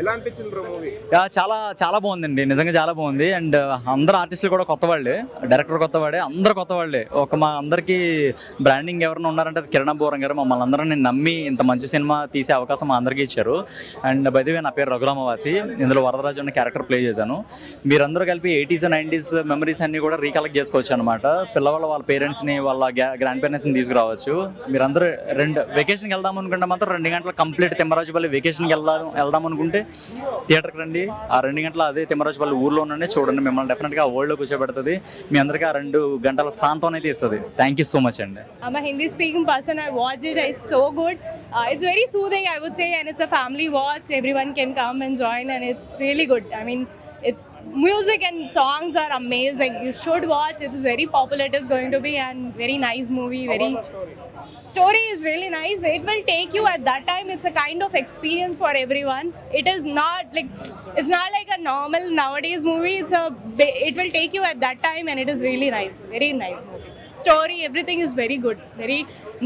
ఎలా అనిపించింది bro movie? చాలా చాలా బాగుందండి, నిజంగా చాలా బాగుంది. అండ్ అందరు ఆర్టిస్టులు కూడా కొత్త వాళ్ళే, డైరెక్టర్ కొత్త వాడే, అందరు కొత్త వాళ్ళే. మా అందరికీ బ్రాండింగ్ ఎవరైనా ఉన్నారంటే అది కిరణ్ బోరం గారు. మమ్మల్ని అందరినీ నమ్మి ఇంత మంచి సినిమా తీసే అవకాశం మా అందరికీ ఇచ్చారు. అండ్ బైదివే నా పేరు రఘురామవాసి, ఇందులో వరదరాజు అనే క్యారెక్టర్ ప్లే చేశాను. మీరందరూ కలిపి 80s 90s మెమరీస్ అన్ని కూడా రీకలెక్ట్ చేసుకోవచ్చు అనమాట. పిల్లవాళ్ళ వాళ్ళ పేరెంట్స్ని, వాళ్ళ గ్రాండ్ పేరెంట్స్ని తీసుకురావచ్చు. మీరందరూ వెకేషన్కి వెళ్దాం అనుకుంటే మాత్రం 2 గంటల కంప్లీట్ తిమ్మరాజుపల్లి వెకేషన్కి వెళ్దాం అనుకుంటే థియేటర్కి రండి. ఆ 2 గంటల అదే తిమ్మరాజుపల్లి ఊర్లో ఉండండి, చూడండి. మిమ్మల్ని డెఫినెట్గా ఆ వరల్డ్లో కూర్చోబెడుతుంది. మీ అందరికీ ఆ 2 గంటల సాంతం అయితే ఇస్తుంది. థ్యాంక్ యూ సో మచ్ అండి. I'm a Hindi speaking person. I watched it. It's so good. It's very soothing, I would say, and it's a family watch. Everyone can come and join, and it's really good. I mean, it's music and songs are amazing. You should watch. It's very popular. It is going to be, and very nice movie. Very story is really nice. It will take you at that time. It's a kind of experience for everyone. It is not like, it's not like a normal nowadays movie. It will take you at that time, and it is really nice. Very nice movie. Story, everything is very good. Very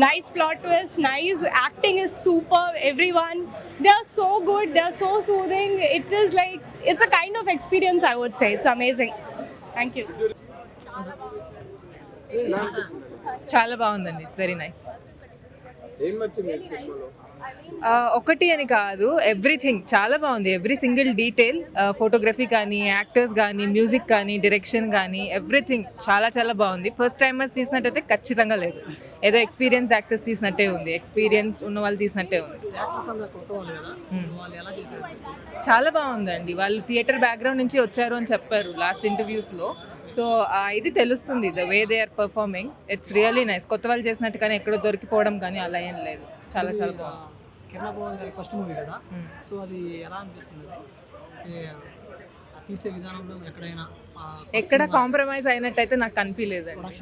nice plot twist. Nice acting is super. Everyone, they are so good. They are so soothing. It is like, it's a kind of experience, I would say. It's amazing. Thank you. చాలా బాగుందండి. It's very nice. ఏం నచ్చింది సినిమాలో? ఒకటి అని కాదు, everything చాలా బాగుంది. ఎవ్రీ సింగిల్ డీటెయిల్, ఫోటోగ్రఫీ కానీ, యాక్టర్స్ కానీ, మ్యూజిక్ కానీ, డైరెక్షన్ కానీ, ఎవ్రీథింగ్ చాలా చాలా బాగుంది. ఫస్ట్ టైమర్స్ తీసినట్టయితే ఖచ్చితంగా లేదు, ఏదో ఎక్స్పీరియన్స్ యాక్టర్స్ తీసినట్టే ఉంది, ఎక్స్పీరియన్స్ ఉన్న వాళ్ళు తీసినట్టే ఉంది. చాలా బాగుందండి. వాళ్ళు థియేటర్ బ్యాక్గ్రౌండ్ నుంచి వచ్చారు అని చెప్పారు లాస్ట్ ఇంటర్వ్యూస్లో. సో ఇది తెలుస్తుంది, the way they are performing. It's really nice. కొత్త వాళ్ళు చేసినట్టు కానీ ఎక్కడో దొరికిపోవడం కానీ అలా ఏం లేదు. చాలా చాలా బాగుంది. కిరణ్ బోరం గారి ఫస్ట్ మూవీ కదా, సో అది ఎలా అనిపిస్తుంది? తీసే విధానంలో ఎక్కడ కాంప్రమైజ్ అయినట్టయితే నాకు కనిపించలేదండి.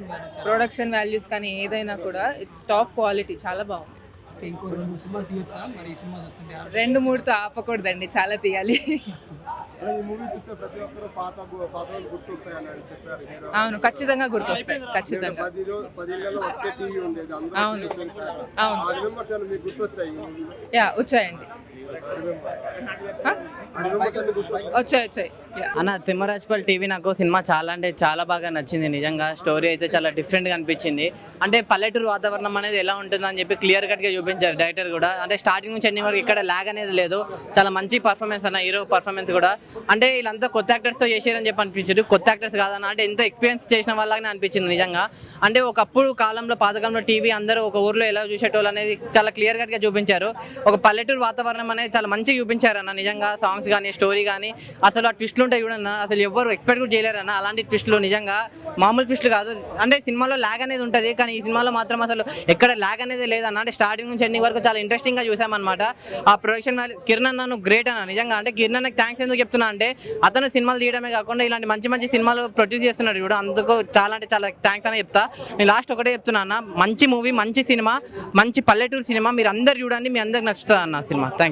ప్రొడక్షన్ వాల్యూస్ కానీ ఏదైనా కూడా ఇట్స్ టాప్ క్వాలిటీ. చాలా బాగుంది. ఇంకో 2 సినిమాలు తీయొచ్చా మరి? ఈ సినిమా చూస్తుంటే 2-3తో ఆపకూడదండి, చాలా తీయాలి. అవును, ఖచ్చితంగా గుర్తొస్తాయి. ఖచ్చితంగా అవును అవును యా వచ్చాయండి. వచ్చాయి. అన్న, తిమ్మరాజుపల్లి టీవీ నాకు సినిమా చాలా అంటే చాలా బాగా నచ్చింది. నిజంగా స్టోరీ అయితే చాలా డిఫరెంట్గా అనిపించింది. అంటే పల్లెటూరు వాతావరణం అనేది ఎలా ఉంటుందని చెప్పి క్లియర్ కట్గా చూపించారు డైరెక్టర్ కూడా. అంటే స్టార్టింగ్ నుంచి ఎండింగ్ వరకు ఇక్కడ ల్యాగ్ అనేది లేదు. చాలా మంచి పర్ఫార్మెన్స్ అన్న, హీరో పర్ఫార్మెన్స్ కూడా. అంటే వీళ్ళంతా కొత్త యాక్టర్స్తో చేసారని చెప్పి అనిపించారు. కొత్త యాక్టర్స్ కాదన్న, అంటే ఎంతో ఎక్స్పీరియన్స్ చేసిన వాళ్ళగానే అనిపించింది నిజంగా. అంటే ఒకప్పుడు కాలంలో, పాతకాలంలో టీవీ అందరూ ఒక ఊర్లో ఎలా చూసేటోళ్ళు అనేది చాలా క్లియర్ కట్గా చూపించారు. ఒక పల్లెటూరు వాతావరణం అనేది చాలా మంచిగా చూపించారన్న. నిజంగా సాంగ్స్ కానీ, స్టోరీ కానీ, అసలు ఆ ట్విస్ట్లు ఉంటాయి చూడన్న, అసలు ఎవరు ఎక్స్పెక్ట్ కూడా చేయలేరన్న. అలాంటి ట్విస్టులు నిజంగా మామూలు ట్విస్టులు కాదు. అంటే సినిమాలో ల్యాగ్ అనేది ఉంటుంది, కానీ ఈ సినిమాలో మాత్రం అసలు ఎక్కడ ల్యాగ్ అనేది లేదన్న. అంటే స్టార్టింగ్ నుంచి ఎండింగ్ వరకు చాలా ఇంట్రెస్టింగ్గా చూసామన్నమాట. ఆ ప్రొడక్షన్ కిరణ్ అన్న నువ్వు గ్రేట్ అన్న నిజంగా. అంటే కిరణ్ అన్నకి థ్యాంక్స్ ఎందుకు చెప్తున్నా అంటే, అతను సినిమాలు తీయడమే కాకుండా ఇలాంటి మంచి మంచి సినిమాలు ప్రొడ్యూస్ చేస్తున్నాడు కూడా. అందుకు చాలా అంటే చాలా థ్యాంక్స్ అని చెప్తా. నేను లాస్ట్ ఒకటే చెప్తున్నా అన్న, మంచి మూవీ, మంచి సినిమా, మంచి పల్లెటూరు సినిమా. మీరు అందరు చూడండి, మీ అందరికి నచ్చుతుంది అన్న సినిమా. Thank you.